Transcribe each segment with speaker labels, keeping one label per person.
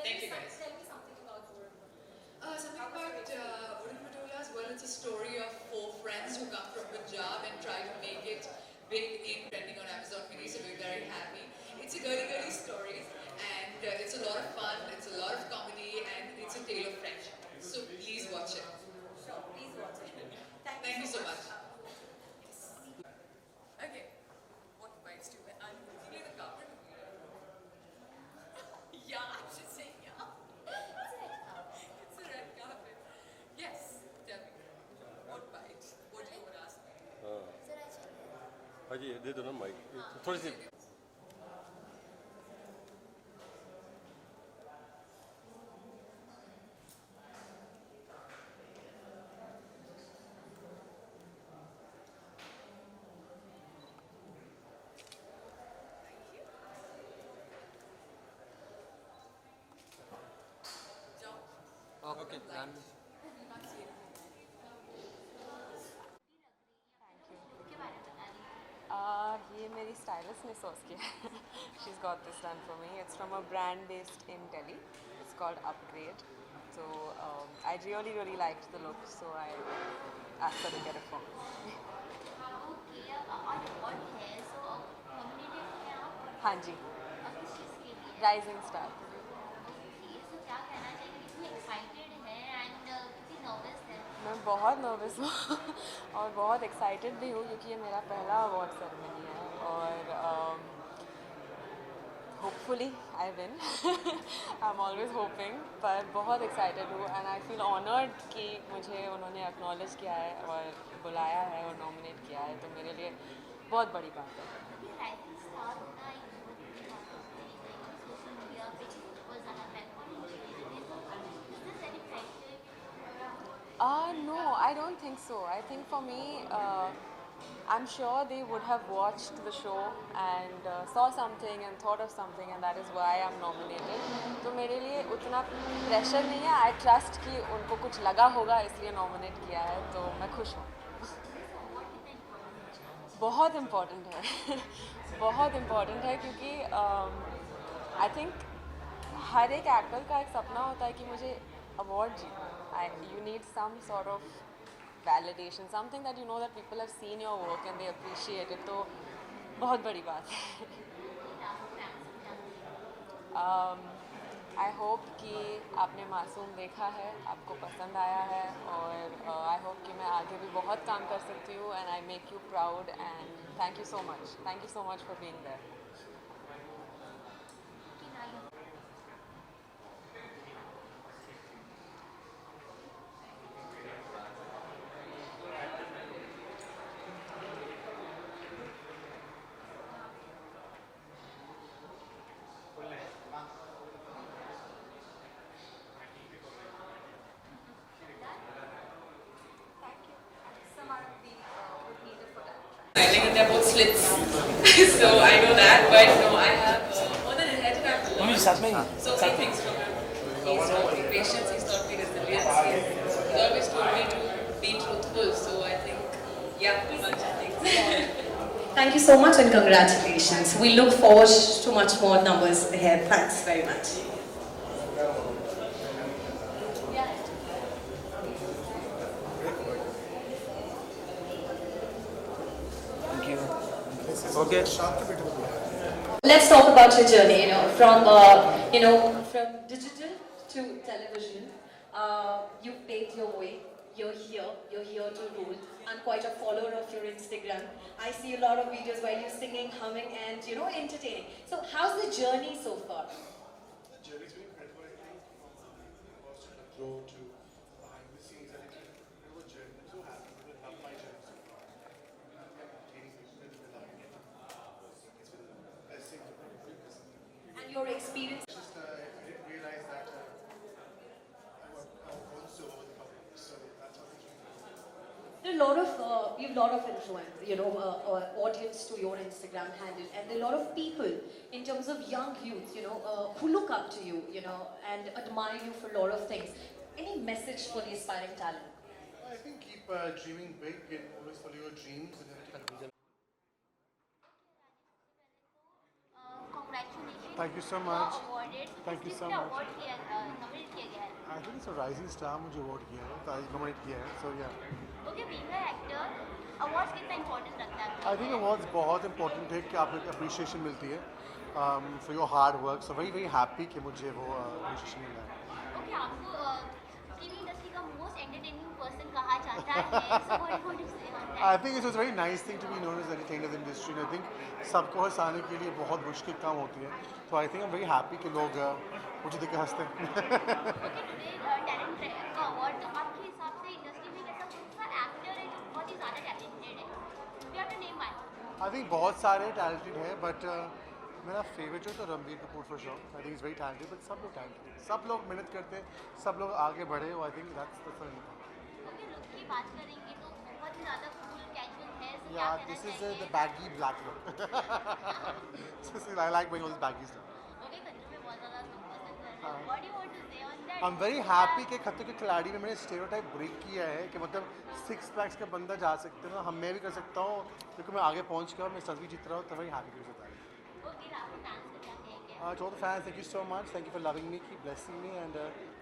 Speaker 1: Thank you guys.
Speaker 2: Tell me something about
Speaker 1: Something about Udan Patolas. Well, it's a story of four friends who come from Punjab and try to make it big in trending on Amazon Mini. So we're very happy. It's a girly story, and it's a lot of fun. It's a lot of comedy, and it's a tale of friendship. So please watch it.
Speaker 2: Sure, please watch it.
Speaker 1: Thank you so much. Okay. What bites do you? I'm looking at the carpet. Yeah, I should say yeah. It's a red carpet. Yes. Tell me. What bite? What do you want to ask me?
Speaker 3: हाँ जी दे दो ना mic थोड़ी सी
Speaker 1: okay done
Speaker 4: ये मेरी stylist ने source किया है she is got this done for me it's from a brand based in Delhi it's called upgrade so I really liked the look so I asked her to get it for me हाँ जी rising star मैं बहुत nervous हूँ और बहुत excited भी हूँ क्योंकि ये मेरा पहला अवार्ड सेरेमनी है और hopefully I win I am always hopping पर बहुत एक्साइटेड हूँ एंड आई फील ऑनर्ड कि मुझे उन्होंने एक्नॉलेज किया है और बुलाया है और नॉमिनेट किया है तो मेरे लिए बहुत बड़ी बात है No, I don't think so. I think for me, I'm sure they would have watched the show and saw something and thought of something and that is why I'm nominated. तो मेरे लिए उतना प्रेशर नहीं है. I trust कि उनको कुछ लगा होगा इसलिए नॉमिनेट किया है तो मैं खुश हूँ. बहुत इम्पॉर्टेंट है बहुत इम्पॉर्टेंट है क्योंकि आई थिंक हर एक एक्टर का एक सपना होता है कि मुझे अवार्ड जीतना. You need some sort of validation, something that you know that people have seen your work and they appreciate it. तो बहुत बड़ी बात है. आई होप कि आपने मासूम देखा है, आपको पसंद आया है और आई होप कि मैं आगे भी बहुत काम कर सकती हूँ and I make you proud and thank you so much for being there.
Speaker 1: Styling and they're both slits. So I know that, but no, I have more than a head and I've learned so many things from him. He's taught me patience, he's taught me resilience, he's always told me to be truthful. So I think, yeah, bunch of things.
Speaker 5: Thank you so much and congratulations. We look forward to much more numbers ahead. Thanks very much.
Speaker 3: Okay
Speaker 5: Let's talk about your journey. From digital to television, you've paved your way. You're here to rule. I'm quite a follower of your Instagram. I see a lot of videos while you're singing, humming, and entertaining. So, how's the journey so far?
Speaker 6: The journey's been incredible. I think was to grow to behind the scenes, and it's been a incredible journey. I'm so happy. People love my journey so far. Entertaining people, they're loving it. It's been a blessing to be with this.
Speaker 5: And your experience?
Speaker 6: It's just I didn't realize that I was so over the top. So that's how it's been.
Speaker 5: There are you have a lot of influence, audience to your Instagram handle, and there are a lot of people in terms of young youth, who look up to you, and admire you for a lot of things. Any message for the aspiring talent?
Speaker 6: I think keep dreaming big and always follow your dreams. And
Speaker 7: Congratulations.
Speaker 6: Thank you so much.
Speaker 7: Awarded
Speaker 6: Thank you so
Speaker 2: किसने
Speaker 6: much.
Speaker 2: Award किया nominate किया गया है?
Speaker 6: I think it's a rising star मुझे vote किया है, nominate किया है, so yeah.
Speaker 2: Okay, being a actor awards कितना इंपॉर्टेंट लगता है?
Speaker 6: I think awards बहुत important है कि आपको appreciation मिलती है for your hard work. So very very happy कि मुझे वो appreciation मिला है.
Speaker 2: ओके, आपको टीवी इंडस्ट्री का मोस्ट एंटरटेनिंग पर्सन कहा जाता है, सो व्हाट वुड यू से on that?
Speaker 6: I think it was a very nice thing to be known as entertainer in the industry. And I think सबको हंसाने के लिए बहुत मुश्किल काम होती है. So I think I'm very happy कि लोग मुझे देख के हंसते हैं.
Speaker 2: ओके, टुडे टैलेंट का अवार्ड, तो आपके हिसाब से इंडस्ट्री में ऐसा कौन सा एक्टर है जो बहुत ही ज़्यादा टैलेंटेड है? You have to name one.
Speaker 6: I think बहुत सारे talented हैं, but मेरा फेवरेट जो तो Ranbir Kapoor for sure. I think he's very talented, but सब लोग talented हैं. सब लोग मेहनत करते हैं, सब लोग आगे बढ़े. I think that's the fun.
Speaker 2: Okay, look की बात करेंगे तो बहुत ही ज़्यादा कूल कैजुअल है, सो क्या
Speaker 6: Yeah,
Speaker 2: कहना
Speaker 6: this is
Speaker 2: चाहिए?
Speaker 6: the baggy black look. I like wearing all this baggy stuff.
Speaker 2: Okay, खतरों में बहुत ज़्यादा लोग पसंद कर रहे हैं. What do you want to say on that?
Speaker 6: I'm very happy कि खतरों के खिलाड़ी में मैंने स्टेरियोटाइप ब्रेक किया है कि मतलब 6 पैक्स का बंदा जा सकते हैं, हम मैं भी कर सकता हूँ क्योंकि मैं आगे पहुँच गया और मैं सच भी जीत रहा हूँ, तो very happy फील होता है.
Speaker 2: ओके, आपके फैंस को क्या कहेंगे?
Speaker 6: To all the fans, thank you so much. Thank you for loving me, keep blessing me, and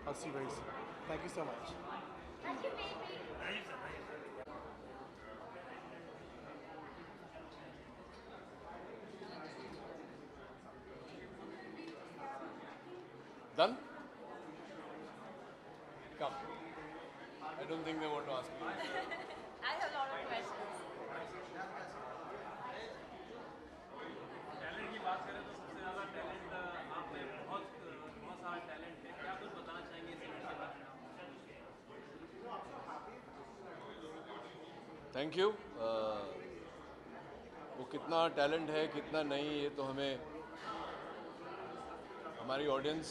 Speaker 6: I'll see you very soon. Thank you so much.
Speaker 2: Thank you baby.
Speaker 3: Done? Come. I don't think they want to ask me.
Speaker 2: I have a lot of questions.
Speaker 7: Talent की बात करें तो सबसे ज़्यादा talent आप में बहुत सारा टैलेंट है. क्या कुछ बताना चाहेंगे इस इवेंट के बारे में?
Speaker 3: Thank you. वो कितना टैलेंट है कितना नहीं ये तो हमें हमारी ऑडियंस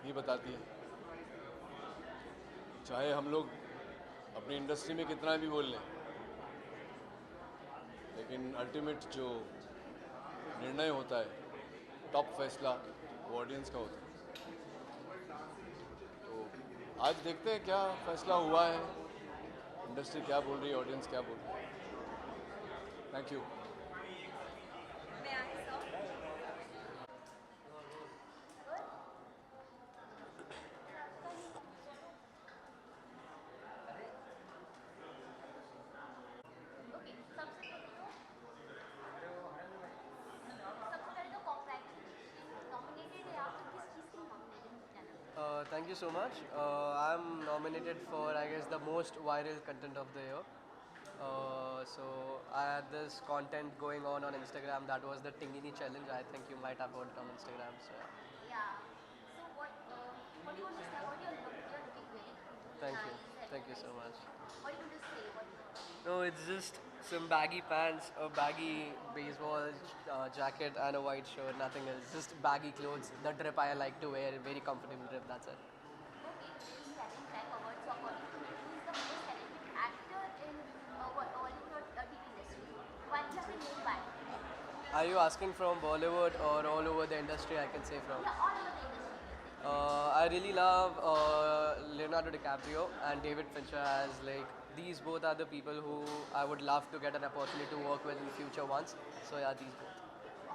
Speaker 3: ही बताती है. चाहे हम लोग अपनी इंडस्ट्री में कितना भी बोल लें, लेकिन अल्टीमेट जो निर्णय होता है, टॉप फैसला वो ऑडियंस का होता है. तो आज देखते हैं क्या फैसला हुआ है, इंडस्ट्री क्या बोल रही है, ऑडियंस क्या बोल रही है. Thank you.
Speaker 2: मैं आंसर. ओके, सबसे पहले तो कॉन्ग्रेचुलेशन. नॉमिनेटेड है आप, तो किस चीज़ के लिए नॉमिनेटेड हैं?
Speaker 8: Thank you so much. I'm nominated for, I guess, the most viral content of the year. So I had this content going on Instagram that was the Tingini challenge. I think you might have heard it on Instagram. So yeah.
Speaker 2: Yeah. So what do you want to say? What you're looking very
Speaker 8: Thank you.
Speaker 2: nice and
Speaker 8: Thank you so much.
Speaker 2: what do you want to say? What
Speaker 8: No, it's just some baggy pants, a baggy baseball jacket, and a white shirt. Nothing else. Just baggy clothes. The drip I like to wear. Very comfortable drip. That's it.
Speaker 2: okay, in Talent Track Awards, so according to you, who is the most talented actor in Bollywood or TV industry? One you have to name one.
Speaker 8: Are you asking from Bollywood or all over the industry? I can say from.
Speaker 2: Yeah, all over the industry.
Speaker 8: I really love Leonardo DiCaprio and David Fincher as like these both are the people who I would love to get an opportunity to work with in future once. So yeah, these both.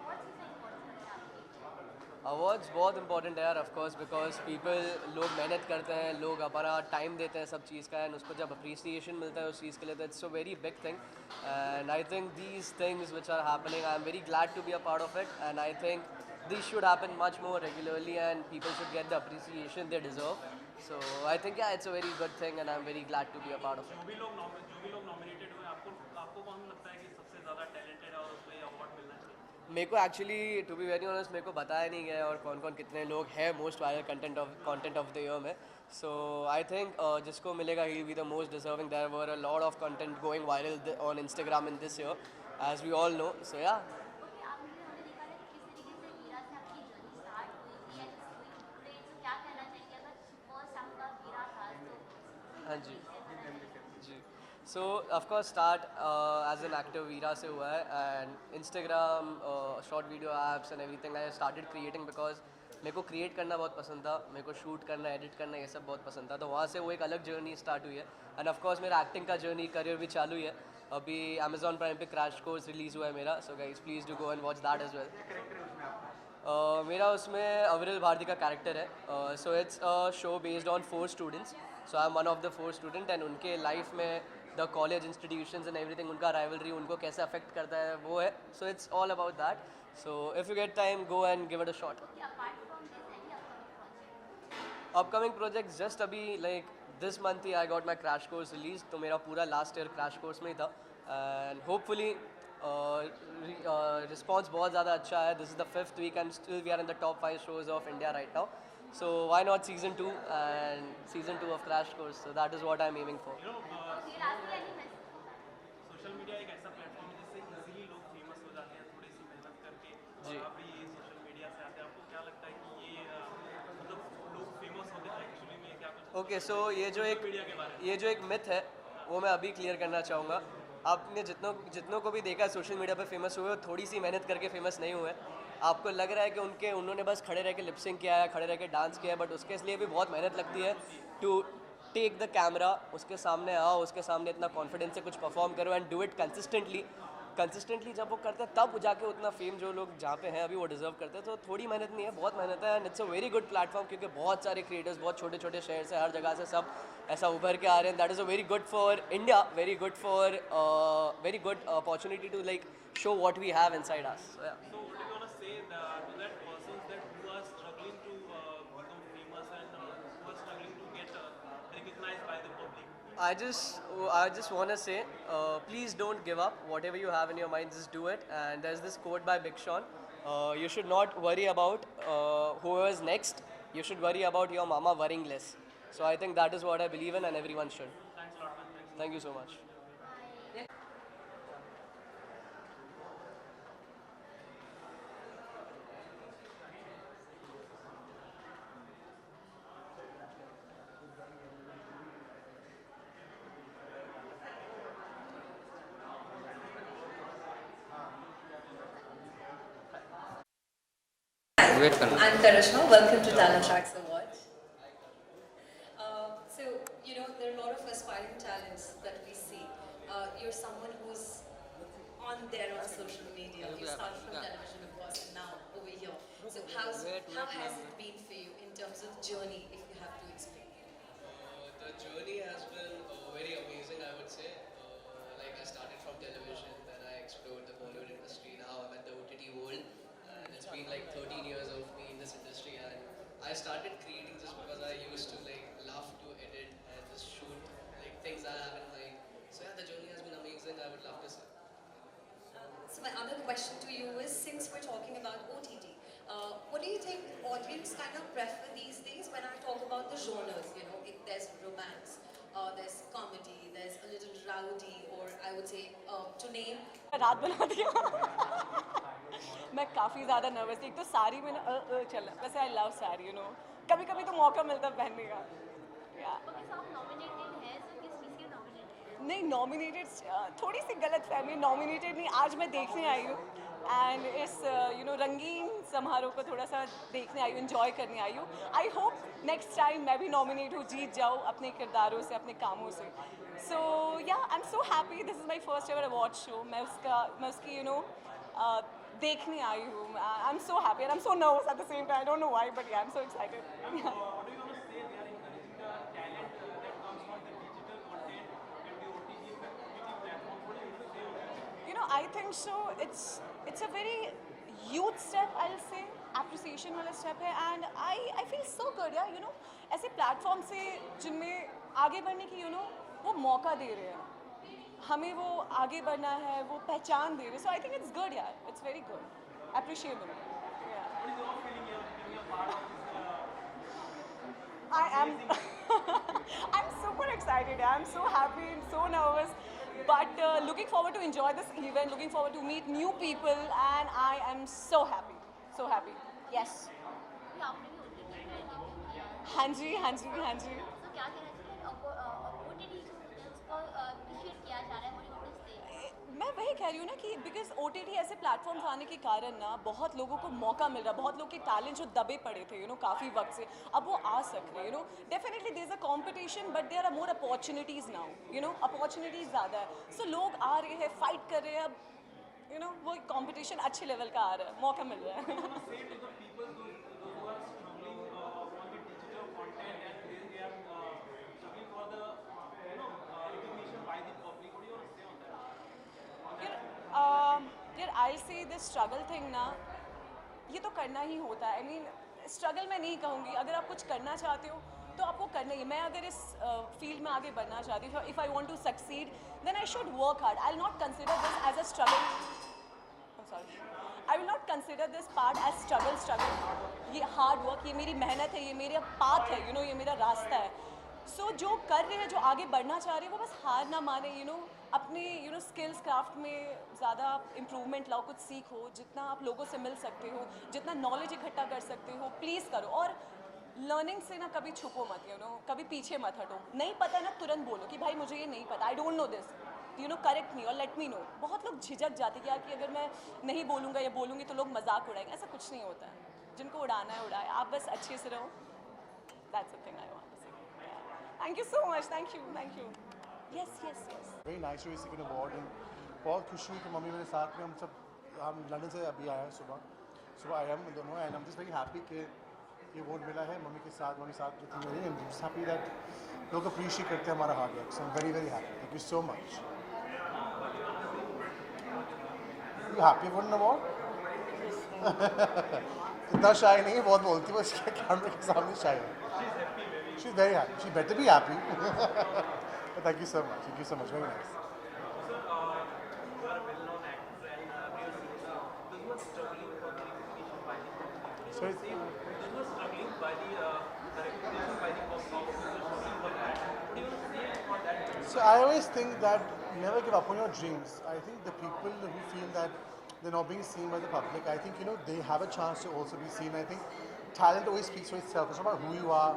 Speaker 2: Awards is very important for आपके.
Speaker 8: Awards बहुत important है यार, of course, because people लोग मेहनत करते हैं, लोग अपना टाइम देते हैं सब चीज़ का, एंड उसको जब अप्रिसिएशन मिलता है उस चीज़ के लिए, तो it's a very big thing. And I think these things which are happening, I am very glad to be a part of it, and I think this should happen much more regularly and people should get the appreciation they deserve. So I think yeah it's a very good thing and I am very glad to be a part of it.
Speaker 7: जो भी लोग nominated हुए, आपको कौन लगता है कि सबसे ज़्यादा टैलेंटेड है और उसको ये अवार्ड मिलना चाहिए?
Speaker 8: मेरे को actually to be very honest मेरे को बताया नहीं गया और कौन कौन कितने लोग हैं most viral content of the year में. सो आई थिंक जिसको मिलेगा ही be the most deserving. There were a lot of content going viral on Instagram in this year as we all know. So yeah
Speaker 2: okay, हमने देखा है कि किस तरीके से वीरा से आपकी जर्नी स्टार्ट हुई एंड टुडे, तो क्या कहना चाहिए अगर फर्स्ट आपका वीरा था तो?
Speaker 8: हाँ जी जी. So of course start as an actor Veera से हुआ है, and Instagram short video apps and everything I started creating because मेरे को क्रिएट करना बहुत पसंद था, मेरे को शूट करना, एडिट करना, ये सब बहुत पसंद था. तो वहाँ से वो एक अलग जर्नी स्टार्ट हुई है. एंड ऑफकोर्स मेरा एक्टिंग का जर्नी करियर भी चालू ही है. अभी Amazon प्राइम पे क्रैश कोर्स रिलीज़ हुआ है मेरा. So guys please do go and watch that as well. मेरा उसमें अविरल भारती का कैरेक्टर है. So it's a show based on 4 students. So I am one of the 4 student and उनके life में the college institutions and everything, उनका rivalry उनको कैसे affect करता है वो है. So it's all about that. So if you get time go and give it a shot.
Speaker 2: apart from this, any upcoming project?
Speaker 8: Upcoming projects just अभी like this month ही I got my crash course release. तो मेरा पूरा last year crash course में ही था and hopefully response बहुत ज़्यादा अच्छा है. This is the 5th week and still we are in the top 5 shows of India right now. So why not season 2 and season 2 of Crash Course. So that is what I am aiming for.
Speaker 2: Okay, lastly, any message?
Speaker 7: Social media एक ऐसा platform है जिससे easily लोग famous हो जाते हैं थोड़ी सी मेहनत करके.
Speaker 8: जी.
Speaker 7: और आप ये सोशल मीडिया से आते हैं, आपको क्या लगता है कि ये मतलब लोग फेमस होते हैं एक्चुअली में क्या कुछ
Speaker 8: ओके सो ये जो एक मिथ है वो मैं अभी क्लियर करना चाहूँगा. आपने जितनों को भी देखा है सोशल मीडिया पे फेमस हुए, वो थोड़ी सी मेहनत करके फेमस नहीं हुए. आपको लग रहा है कि उन्होंने बस खड़े रह के लिपसिंग किया है, खड़े रह के डांस किया है, बट उसके लिए भी बहुत मेहनत लगती है टू टेक द कैमरा, उसके सामने आओ, उसके सामने इतना कॉन्फिडेंस से कुछ परफॉर्म करो एंड डू इट कंसिस्टेंटली. जब वो करते हैं तब जाके उतना फेम जो लोग जहाँ पे हैं अभी वो डिजर्व करते हैं. तो थोड़ी मेहनत नहीं है, बहुत मेहनत है and it's a very good platform क्योंकि बहुत सारे क्रिएटर्स बहुत छोटे छोटे शहर से हर जगह से सब ऐसा उभर के आ रहे हैं. That is a very good for India, very good opportunity to like show what we have inside us.
Speaker 7: So what do you want to say to that persons that who are struggling to become famous and who are struggling to get recognized by the public?
Speaker 8: I just want to say, please don't give up. Whatever you have in your mind, just do it. And there's this quote by Big Sean. You should not worry about whoever's next. You should worry about your mama worrying less. So I think that is what I believe in, and everyone should.
Speaker 7: Thanks a lot, man. Thanks.
Speaker 8: Thank you so much.
Speaker 5: I'm Karishma. Welcome to Talent Tracks Award. So, you know, there are a lot of aspiring talents that we see. You're someone who's on there on social media. You started from television, of course, and now over here. So, how has it been for you in terms of journey, if you have to explain?
Speaker 8: The journey has been very amazing, I would say. Like I started from television, then I explored the Bollywood industry. Now I'm at the OTT world, and it's been like 13 years of me in this industry. And I started creating just because I used to like love to edit and just shoot like things I have in mind. So yeah, the journey has been amazing. I would love to say.
Speaker 5: So my other question to you is, since we're talking about OTT, what do you think audience kind of prefer these days when I talk about the genres? You know, if there's romance, there's comedy, there's a little rowdy, or I would say, to name.
Speaker 4: रात बना दिया. मैं काफ़ी ज़्यादा nervous थी. एक तो साड़ी में चल वैसे I love sari, you know. कभी कभी तो मौका मिलता है पहनने का.
Speaker 2: Okay, so आप nominated हैं, so किस चीज़ के nominated हैं?
Speaker 4: नहीं, नॉमिनेटेड थोड़ी सी गलत फहमी. नॉमिनेटेड नहीं, आज मैं देखने आई हूँ एंड इस यू नो रंगीन समारोह को थोड़ा सा देखने आई हूँ, इन्जॉय करने आई हूँ. आई होप नेक्स्ट टाइम मैं भी नॉमिनेट हूँ, जीत जाऊँ अपने किरदारों से, अपने कामों से. सो या I am so happy. This is my first ever award show. मैं उसकी यू नो देखने आई हूँ. I am so happy and I am so nervous at the same time. I don't know why, but I am so excited.
Speaker 7: What do you want to say? They are encouraging the talent that comes from the digital content and the OTT platform. What do you want to say on that?
Speaker 4: You know, I think so. It's a very youth step, I'll say. Appreciation वाला step है, and I feel so good, yeah. You know, ऐसे platform से जिनमें आगे बढ़ने की वो मौका दे रहे हैं. हमें वो आगे बढ़ना है, वो पहचान दे रहे हैं. So I think it's good, yeah. It's very good, appreciable. Yeah.
Speaker 7: What is your feeling here being a part of this?
Speaker 4: I am. I'm super excited. I'm so happy and so nervous, but looking forward to enjoy this event. Looking forward to meet new people, and I am so happy. So happy. Yes.
Speaker 2: ये आपने भी OTT में debut किया है.
Speaker 4: हाँ जी, हाँ जी, हाँ जी.
Speaker 2: So क्या कहना चाहिए? OTT जो होता है उसको appreciate किया जा रहा है. What do you want to say?
Speaker 4: मैं वही कह रही हूँ ना कि बिकॉज OTT ऐसे प्लेटफॉर्म्स आने के कारण ना बहुत लोगों को मौका मिल रहा है. बहुत लोग के टैलेंट जो दबे पड़े थे काफ़ी वक्त से, अब वो आ सक रहे हैं. Definitely there is a competition, but there are more opportunities now. Opportunities ज़्यादा है. सो लोग आ रहे हैं, फाइट कर रहे हैं. अब यू नो वो कंपटीशन अच्छे लेवल का आ रहा है, मौका मिल रहा है.
Speaker 7: Say to the people those who are struggling on the digital content and they are struggling for the recognition by the public. What do you want to say on that?
Speaker 4: यार आई से this struggle thing ना, ये तो करना ही होता है. I mean struggle मैं नहीं कहूँगी, अगर आप कुछ करना चाहते हो तो आपको करना ही. मैं अगर इस फील्ड में आगे बढ़ना चाहती हूँ, if I want to succeed then I should work hard. I will not consider this as a struggle. I will not consider this part as struggle. ये हार्ड वर्क, ये मेरी मेहनत है, ये मेरा पाथ है, यू नो, ये मेरा रास्ता है. सो जो कर रहे हैं, जो आगे बढ़ना चाह रहे हैं, वो बस हार ना माने. यू नो अपने यू नो स्किल्स क्राफ्ट में ज़्यादा इम्प्रूवमेंट लाओ, कुछ सीखो, जितना आप लोगों से मिल सकते हो, जितना नॉलेज इकट्ठा कर सकते हो प्लीज़ करो. और लर्निंग से ना कभी छुपो मत, यू नो कभी पीछे मत हटो. नहीं पता ना तुरंत बोलो कि भाई मुझे ये नहीं पता, I don't know this, you know correct मी और लेट मी नो. बहुत लोग झिझक जाते हैं यार कि अगर मैं नहीं बोलूँगा या बोलूँगी तो लोग मजाक उड़ाएंगे. ऐसा कुछ नहीं होता है. जिनको उड़ाना है उड़ाए, आप बस अच्छे से रहो. That's the thing I want to say. Thank you so much. Thank you. Thank you. Yes yes yes.
Speaker 6: Very nice to receive an award and बहुत खुशी हुई कि मम्मी मेरे साथ में, हम लंदन से अभी आए हैं, सुबह आए हम दोनों, and I am just very happy कि ये अवार्ड मिला है मम्मी के साथ, मम्मी साथ जो थी मेरी, एंड जस्ट हैप्पी दैट लोग अप्रिशिएट करते हैं हमारा hard work. So I am very very happy. Thank you so much. You happy for an award? इतना शाय नहीं है, बहुत बोलती है, बस कैमरे के सामने शाय है. She is very happy. She better be happy. Thank you so much. Thank you so much. Very nice.
Speaker 7: So, you are a well-known actor and we are those who are struggling for the recognition by the public.
Speaker 6: Sorry?
Speaker 7: Those who are struggling by the recognition by the public, those who are struggling for that. What do you want to say on that?
Speaker 6: So I always think that never give up on your dreams. I think the people who feel that they're not being seen by the public, I think, you know, they have a chance to also be seen. I think talent always speaks for itself. It's not about who you are,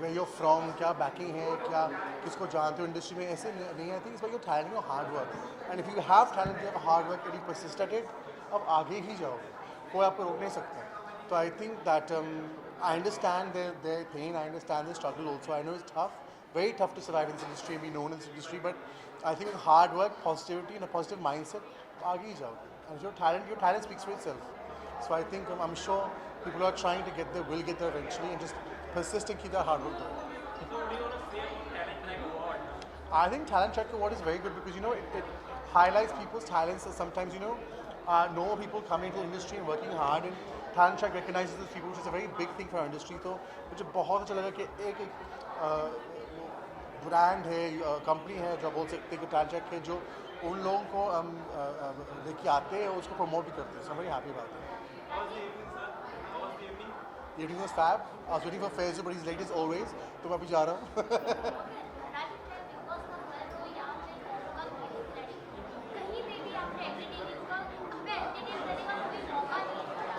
Speaker 6: where you're from, क्या banking है, क्या किसको जानते हो industry में, ऐसे नहीं. I think it's by your talent, your hard work. And if you have talent, you have hard work and you persist at it, अब आगे ही जाओगे, कोई आपको रोक नहीं सकता. तो I think that I understand their pain, I understand their struggle also. I know it's tough, very tough to survive in this industry and be known in this industry, but I think with hard work, positivity and a positive mindset, आगे ही जाओगे. And your talent speaks for itself. So I think I'm sure people who are trying to get there will get there eventually, and just persist and keep their hard work going.
Speaker 7: So, what do you want to say about Talent Track Award?
Speaker 6: I think Talent Track Award is very good because, you know, it highlights people's talents. So sometimes, you know, normal people coming into the industry and working hard, and Talent Track recognizes those people, which is a very big thing for our industry. तो मुझे बहुत अच्छा लगा कि एक brand है, company है जो बोल सकते हैं कि टैलेंट ट्रैक है, जो उन लोगों को लेके आते हैं और उसको प्रमोट भी करते हैं. सो वेरी हैप्पी बात है.
Speaker 7: How was the evening, sir? How was the evening?
Speaker 6: Evening was fab. I was waiting for Faizu, but he's late as always. तो मैं अभी जा रहा हूँ.
Speaker 2: राजू सर, बिग बॉस का वर्क या आपने कहीं पे भी आपने एंटरटेनिंग का हमें एंटरटेन करने का कोई मौका नहीं मिला.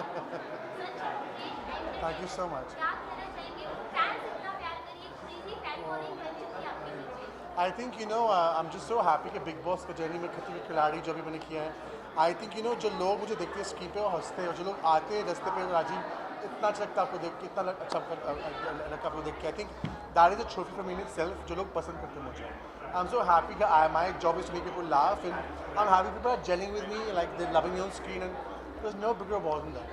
Speaker 6: Thank you so much.
Speaker 2: क्या कहना चाहेंगे? फैंस इतना प्यार करिए, क्रेजी फैन फॉलोइंग बन चुकी है आपके नीचे.
Speaker 6: I think, you know, I'm just so happy कि बिग बॉस का जर्नी में खतरे के खिलाड़ी जो भी मैंने किया है. आई थिंक, यू नो, जो लोग मुझे देखते हैं स्क्रीन पे और हंसते हैं, और जो लोग आते हैं रास्ते पे, राजीव इतना अच्छा लगता है आपको देख के, इतना अच्छा लगता आपको देख के. आई think that is a trophy for me in itself, जो लोग पसंद करते हैं मुझे. आई एम सो हैप्पी कि my job is to make people laugh, and I am happy people are gelling with me, like they loving me on screen, and there is no bigger award than that.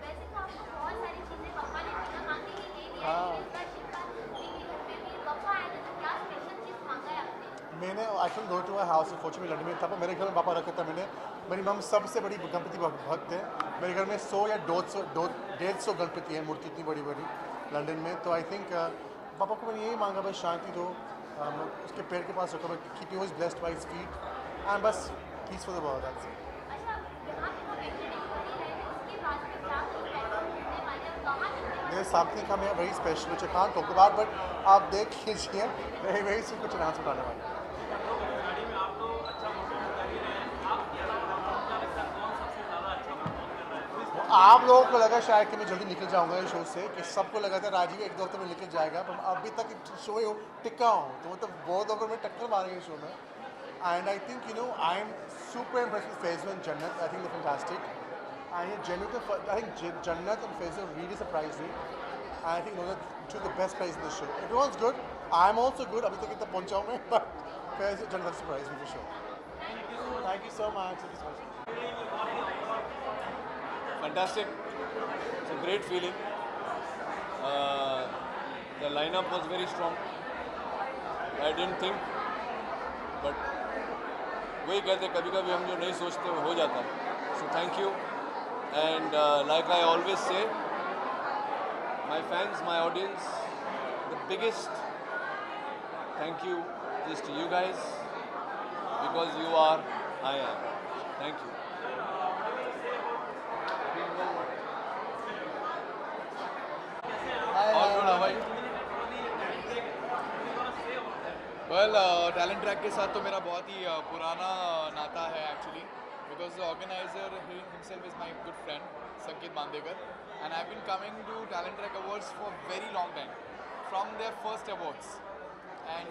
Speaker 2: वैसे तो आपको बहुत सारी चीजें पापा ने बिना मांगे ही दे दिया है. इस बार शिल्पा दीदी घर पे भी पापा आए थे तो क्या स्पेशल चीज मांगा है आपने?
Speaker 6: मैंने I can go to a house unfortunately London में था, पर मेरे घर में पापा रखा था मैंने. मेरी मम सबसे बड़ी गणपति भक्त है. मेरे घर में 100 या 150 गणपति है, मूर्ति इतनी बड़ी बड़ी लंदन में. तो आई थिंक पापा को मैंने यही मांगा, बस शांति दो, उसके पैर के पास रखो, keep he was blessed by his feet, and बस peace for the world. That's it.
Speaker 2: अच्छा, यहाँ पे तो एंटरटेन हो रही है, उसके बाद में क्या प्रोग्राम होने वाले हैं, कहाँ मिलने वाले
Speaker 6: There's something coming up very special which I can't talk about, but आप देख लीजिए, very soon कुछ अनाउंसमेंट आने वाला है.
Speaker 7: गाड़ी में आप तो अच्छा परफॉर्म कर ही रहे हैं. आपके अलावा आपको क्या लगता है कौन सबसे ज़्यादा अच्छा परफॉर्म कर रहा है?
Speaker 6: आप लोगों को लगा शायद कि मैं जल्दी निकल जाऊंगा इस शो से, कि सबको लगा था राजीव एक दो हफ्ते में निकल जाएगा, पर अभी तक शो टिका हूँ. तो मतलब बहुत लोगों में टक्कर मारेंगे इस शो में. And I think, you know, I am super impressed with Faisal and Jannat. I think they fantastic. I think Jannat and Faiza really surprised me. I think those are two of the best players in the show. Everyone's good. I'm also good. अभी तक इतना पहुंचा हूँ मैं, but Faiza and Jannat surprised me for sure. Thank you so much. It was
Speaker 3: Fantastic. It's a great feeling. The lineup was very strong. I didn't think, but वही कहते कभी कभी हम जो नहीं सोचते वो हो जाता है. So thank you. And like I always say, my fans, my audience, the biggest thank you is to you guys, because you are, I am. Thank you. All good, how are you?
Speaker 9: Well Talent Track के साथ तो मेरा बहुत ही पुराना नाता है actually, because the organiser himself is my good friend Sanket Mandekar, and I been coming to Talent Track awards for very long time from their first awards and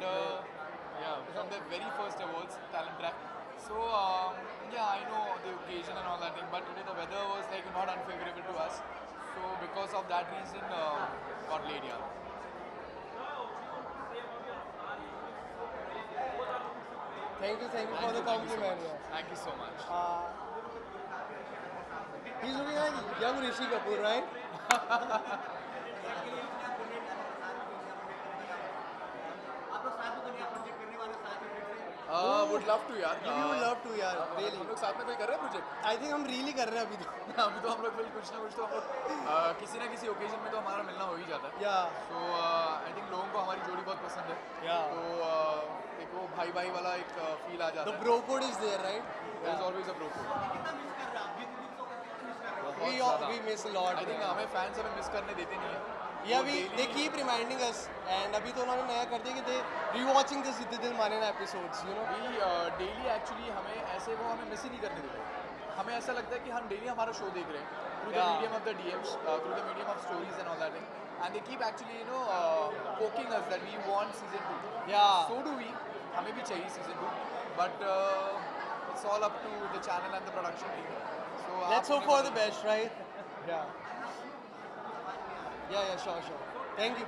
Speaker 9: from their very first awards Talent Track. So yeah, I know the occasion and all that thing, but today the weather was like not unfavorable to us, so because of that reason got late here.
Speaker 10: Thank you for the compliment.
Speaker 9: Thank you so much.
Speaker 10: He's looking like young Rishi Kapoor, right?
Speaker 9: Would love to यार.
Speaker 10: You would love to, यार. Really.
Speaker 9: हम लोग साथ में कोई कर रहे हैं प्रोजेक्ट?
Speaker 10: I think हम really कर रहे हैं अभी तो.
Speaker 9: अभी तो हम लोग कुछ ना कुछ तो हम लोग किसी ना किसी ओकेजन में तो हमारा मिलना हो ही जाता है.
Speaker 10: Yeah.
Speaker 9: तो आई थिंक लोगों को हमारी जोड़ी बहुत पसंद है.
Speaker 10: Yeah.
Speaker 9: तो एक वो भाई भाई वाला एक फील आ जाता
Speaker 10: The
Speaker 9: है.
Speaker 10: bro code is there, right?
Speaker 9: There is always a bro code.
Speaker 10: We miss a lot.
Speaker 9: I think हमें फैंस हमें मिस करने देते नहीं है.
Speaker 10: Yeah, they keep reminding us, and अभी तो उन्होंने नया कर दिया कि they rewatching the Siddhi Dil Mane episodes, you know.
Speaker 9: We daily actually हमें ऐसे वो हमें मिस ही नहीं करने देते. हमें ऐसा लगता है कि हम डेली हमारा शो देख रहे हैं through the
Speaker 10: Yeah.
Speaker 9: Medium of the DMs, through the medium of stories and all that thing, and they keep actually poking us that we want season 2.
Speaker 10: Yeah.
Speaker 9: So do we. हमें भी चाहिए season 2, but it's all up to the channel and the production team. So
Speaker 10: Let's
Speaker 9: आप
Speaker 10: hope
Speaker 9: हमें
Speaker 10: for the best, right? Yeah. Yeah, sure. Thank you.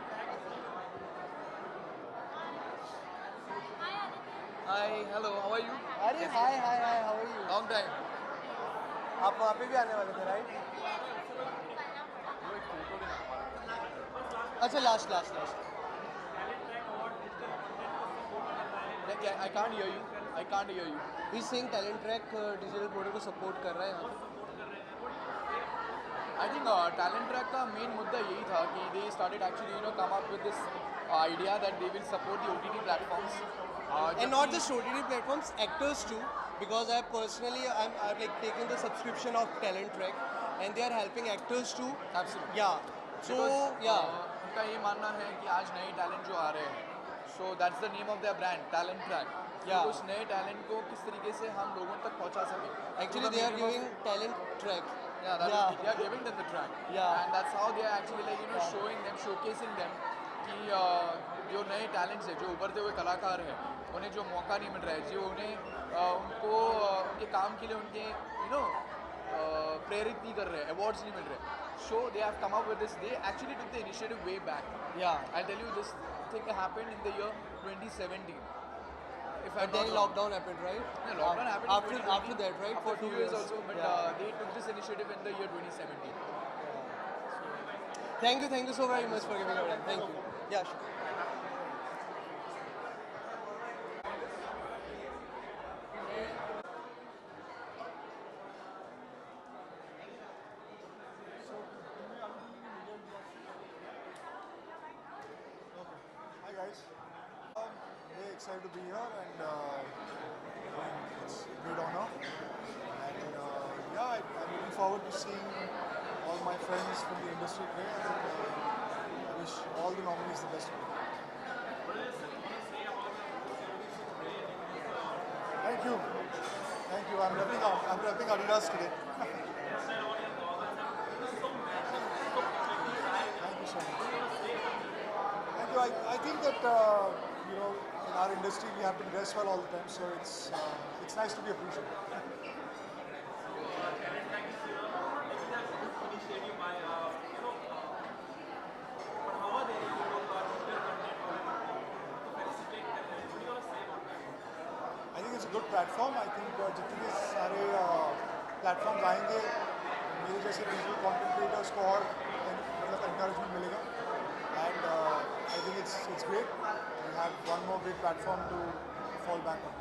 Speaker 9: Hi, hello, how are you?
Speaker 10: अरे hi, how are you?
Speaker 9: Long time.
Speaker 10: आप वहाँ पे भी आने वाले थे, right? अच्छा, last.
Speaker 9: Like, I can't hear you.
Speaker 10: He's saying Talent Track digital product को support कर रहा है यहाँ पे.
Speaker 9: I think टैलेंट ट्रैक का मेन मुद्दा यही था कि they started actually come up with this idea that they will support the OTT platforms.
Speaker 10: And not just OTT platforms, actors too. Because I personally, I've like taken the subscription of Talent Track, and they are helping actors too.
Speaker 9: Absolutely.
Speaker 10: Yeah. So
Speaker 9: Because,
Speaker 10: yeah.
Speaker 9: उनका ये मानना है कि आज नए talent जो आ रहे हैं, so that's the name of their brand, Talent Track.
Speaker 10: Yeah.
Speaker 9: उस नए टैलेंट को किस तरीके से हम लोगों तक पहुंचा सकें.
Speaker 10: Actually, they are giving Talent Track.
Speaker 9: Yeah, that
Speaker 10: Yeah.
Speaker 9: is, they are giving them the track.
Speaker 10: Yeah.
Speaker 9: And that's how they are actually like showing them, showcasing them कि जो नए टैलेंट्स है, जो उभरते हुए कलाकार हैं, उन्हें जो मौका नहीं मिल रहा है, जो उन्हें उनको उनके काम के लिए उनके प्रेरित नहीं कर रहे हैं, अवार्ड्स नहीं मिल रहे. So they have come up with this. They actually took the initiative way back.
Speaker 10: Yeah.
Speaker 9: I'll tell you, this thing happened in the year 2017. If
Speaker 10: But then lockdown happened, right?
Speaker 9: Yeah, lockdown happened in
Speaker 10: After
Speaker 9: 2020,
Speaker 10: that, right?
Speaker 9: After
Speaker 10: For 2 years.
Speaker 9: also, but
Speaker 10: Yeah.
Speaker 9: they took this initiative in the year 2017.
Speaker 10: Thank you so very much for giving your time. Thank you. Yeah, sure.
Speaker 6: Hi guys. Very excited to be here and it's a great honor. And yeah, I'm looking forward to seeing all my friends from the industry play and I wish all the nominees the best. Thank you. I'm repping Adidas today. Thank you so much. Thank you. I think that in our industry we have to dress well all the time, so it's nice to be appreciated. It's good platform. I think जितने भी सारे platforms आएंगे मेरे जैसे digital content creators को और मतलब encouragement मिलेगा. And I think it's great. We have one more great platform to fall back on.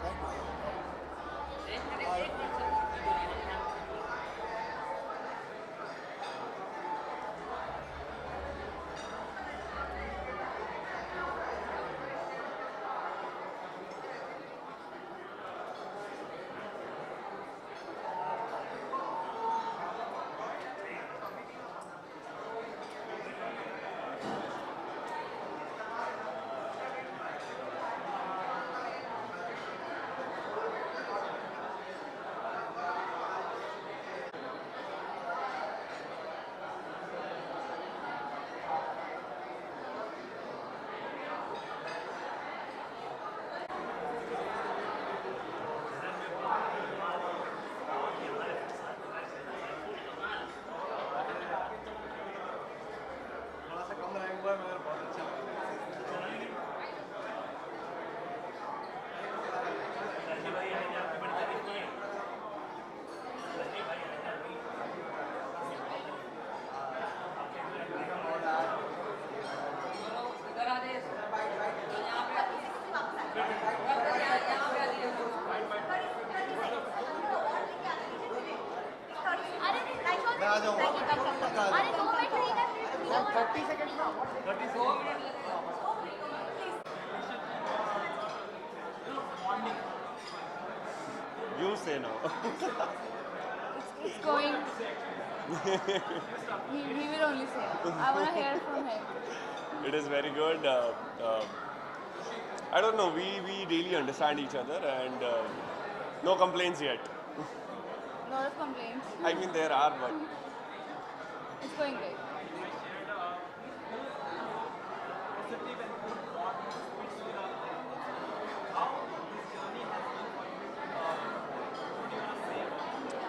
Speaker 6: Thank you.
Speaker 2: मैं आ जाऊँगा अरे 2 मिनट लगेगा फिर 30 second
Speaker 11: You say no.
Speaker 12: It's going. he will only say. I want to hear from him.
Speaker 11: It is very good. I don't know. We really understand each other, and no complaints yet.
Speaker 12: Lot of complaints.
Speaker 11: I mean, there are, but
Speaker 12: It's going great.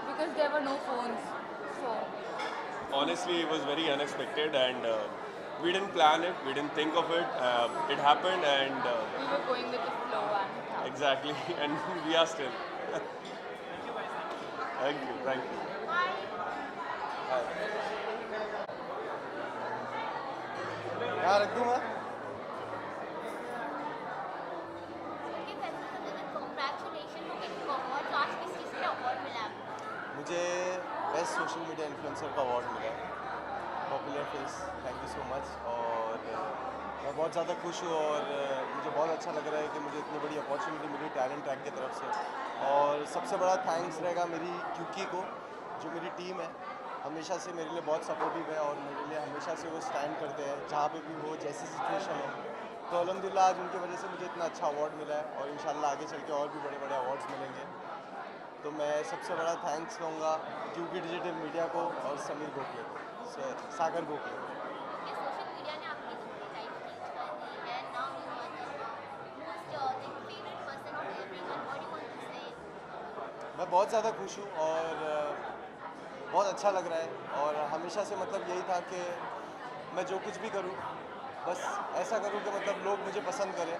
Speaker 12: Because there were no phones, so
Speaker 11: honestly, it was very unexpected, and we didn't plan it. We didn't think of it. It happened, and
Speaker 12: we were going with the flow and yeah.
Speaker 11: exactly, and we are still. Thank you. Thank you.
Speaker 10: यहाँ रख दूँ मैं.
Speaker 2: Congratulations for getting award. आज किस चीज़ का award मिला आपको?
Speaker 10: मुझे बेस्ट सोशल मीडिया इन्फ्लुएंसर का अवार्ड मिला है popular face. Thank you so much. और मैं बहुत ज़्यादा खुश हूँ, और मुझे बहुत अच्छा लग रहा है कि मुझे इतनी बड़ी अपॉर्चुनिटी मिली टैलेंट ट्रैक की तरफ से. और सबसे बड़ा थैंक्स रहेगा मेरी क्यूकी को, जो मेरी टीम है, हमेशा से मेरे लिए बहुत सपोर्टिव है, और मेरे लिए हमेशा से वो स्टैंड करते हैं जहाँ पे भी हो, जैसी सिचुएशन हो. तो अल्हम्दुलिल्लाह आज उनकी वजह से मुझे इतना अच्छा अवार्ड मिला है, और इंशाल्लाह आगे चल के और भी बड़े बड़े अवार्ड्स मिलेंगे. तो मैं सबसे बड़ा थैंक्स कहूँगा क्यूकी डिजिटल मीडिया को और समीर गोखले को, सागर गोखले को.
Speaker 2: सोशल मीडिया ने आपकी जिंदगी लाइफ चेंज कर दी है. Now you are the most favourite person of everyone. What do you want to say?
Speaker 10: मैं बहुत ज़्यादा खुश हूँ, और बहुत अच्छा लग रहा है. और हमेशा से मतलब यही था कि मैं जो कुछ भी करूँ बस ऐसा करूँ कि मतलब लोग मुझे पसंद करें.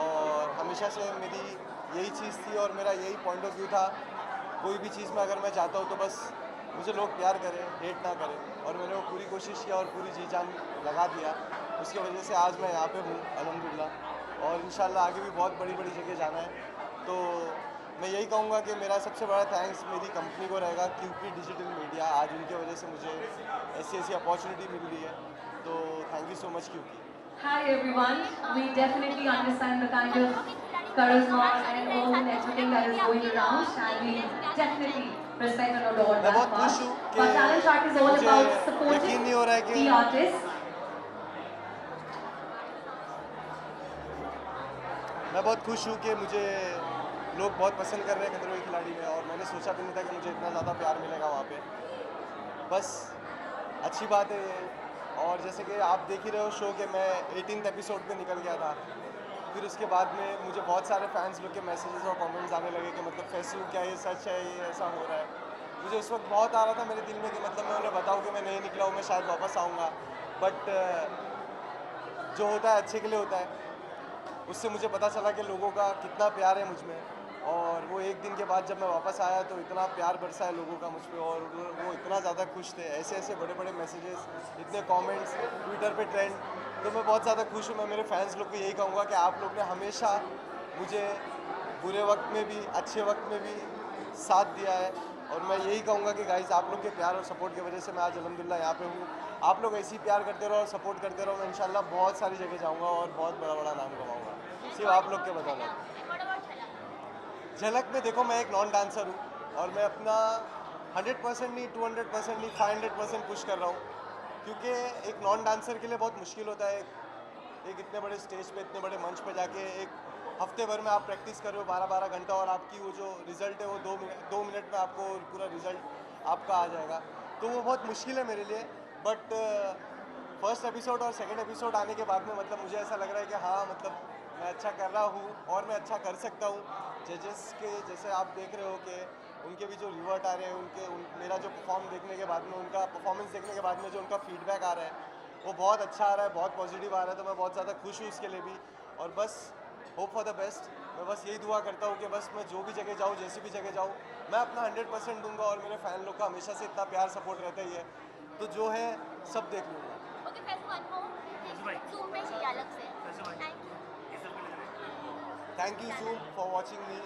Speaker 10: और हमेशा से मेरी यही चीज़ थी, और मेरा यही पॉइंट ऑफ व्यू था. कोई भी चीज़ में अगर मैं जाता हूँ तो बस मुझे लोग प्यार करें, हेट ना करें. और मैंने वो पूरी कोशिश किया और पूरी जी जान लगा दिया. उसकी वजह से आज मैं यहाँ पे हूँ अल्हम्दुलिल्लाह. और इंशाल्लाह आगे भी बहुत बड़ी बड़ी जगह जाना है. तो मैं यही कहूँगा कि मेरा सबसे बड़ा थैंक्स मेरी कंपनी को रहेगा, क्यूकी डिजिटल मीडिया. आज उनकी वजह से मुझे ऐसी अपॉर्चुनिटी मिल रही है. तो थैंक यू सो मच क्यूकी.
Speaker 5: Hi everyone, we definitely understand the kind of charisma and all and everything that is going around, and we definitely respect and adore
Speaker 10: मैं
Speaker 5: that
Speaker 10: बहुत खुश
Speaker 5: part.
Speaker 10: हूँ कि
Speaker 5: But talent track is all
Speaker 10: मुझे
Speaker 5: about
Speaker 10: यकीन
Speaker 5: supporting
Speaker 10: नहीं हो रहा है कि
Speaker 5: the artists.
Speaker 10: मैं बहुत खुश हूँ कि मुझे लोग बहुत पसंद कर रहे हैं खतरों के खिलाड़ी में. और मैंने सोचा भी नहीं था कि मुझे इतना ज़्यादा प्यार मिलेगा वहाँ पे. बस अच्छी बात है ये. और जैसे कि आप देख ही रहे हो शो के मैं 18th एपिसोड पे निकल गया था. फिर उसके बाद में मुझे बहुत सारे फैंस लोग के मैसेजेस और कमेंट्स आने लगे कि मतलब फैसू क्या ये सच है, ये ऐसा हो रहा है. मुझे उस वक्त बहुत आ रहा था मेरे दिल में कि मतलब मैं उन्हें बताऊँ कि मैं नहीं निकला हूँ, मैं शायद वापस आऊँगा. बट जो होता है अच्छे के लिए होता है. उससे मुझे पता चला कि लोगों का कितना प्यार है मुझ में। और वो एक दिन के बाद जब मैं वापस आया तो इतना प्यार बरसा है लोगों का मुझ पे, और वो इतना ज़्यादा खुश थे, ऐसे ऐसे बड़े बड़े मैसेजेस, इतने कमेंट्स ट्विटर पे ट्रेंड। तो मैं बहुत ज़्यादा खुश हूँ। मैं मेरे फैंस लोग को यही कहूँगा कि आप लोग ने हमेशा मुझे बुरे वक्त में भी अच्छे वक्त में भी साथ दिया है, और मैं यही कहूँगा कि गाइस आप लोग के प्यार और सपोर्ट की वजह से मैं आज अल्हम्दुलिल्लाह यहाँ पे हूँ। आप लोग ऐसे ही प्यार करते रहो और सपोर्ट करते रहो, मैं इंशाल्लाह बहुत सारी जगह जाऊँगा और बहुत बड़ा बड़ा नाम कमाऊँगा, सिर्फ आप लोग के बदौलत।
Speaker 2: What about झलक?
Speaker 10: झलक में देखो, मैं एक नॉन डांसर हूँ और मैं अपना 100% नहीं, 200% नहीं, 500% पुश कर रहा हूँ, क्योंकि एक नॉन डांसर के लिए बहुत मुश्किल होता है एक इतने बड़े स्टेज पे, इतने बड़े मंच पे जाके एक हफ्ते भर में आप प्रैक्टिस कर रहे हो 12-12 घंटा, और आपकी वो जो रिज़ल्ट है वो 2 मिनट में आपको पूरा रिज़ल्ट आपका आ जाएगा। तो वो बहुत मुश्किल है मेरे लिए। बट फर्स्ट एपिसोड और सेकंड एपिसोड आने के बाद में मतलब मुझे ऐसा लग रहा है कि हाँ, मतलब मैं अच्छा कर रहा हूँ और मैं अच्छा कर सकता हूँ। जजेस के जैसे आप देख रहे हो कि उनके भी जो रिवर्ट आ रहे हैं, मेरा जो परफॉर्मेंस देखने के बाद में जो उनका फीडबैक आ रहा है वो बहुत अच्छा आ रहा है, बहुत पॉजिटिव आ रहा है। तो मैं बहुत ज़्यादा खुश हूँ उसके लिए भी, और बस होप फॉर द बेस्ट। मैं बस यही दुआ करता हूँ कि बस मैं जो भी जगह जाऊँ, जैसी भी जगह जाऊँ, मैं अपना 100% दूंगा, और मेरे फ़ैन लोग का हमेशा से इतना प्यार सपोर्ट रहता ही है, तो जो है सब देख लूँगा।
Speaker 2: Okay, first one more. Zoom पे चाहिए अलग से. Thank you.
Speaker 10: Thank you zoom for watching me.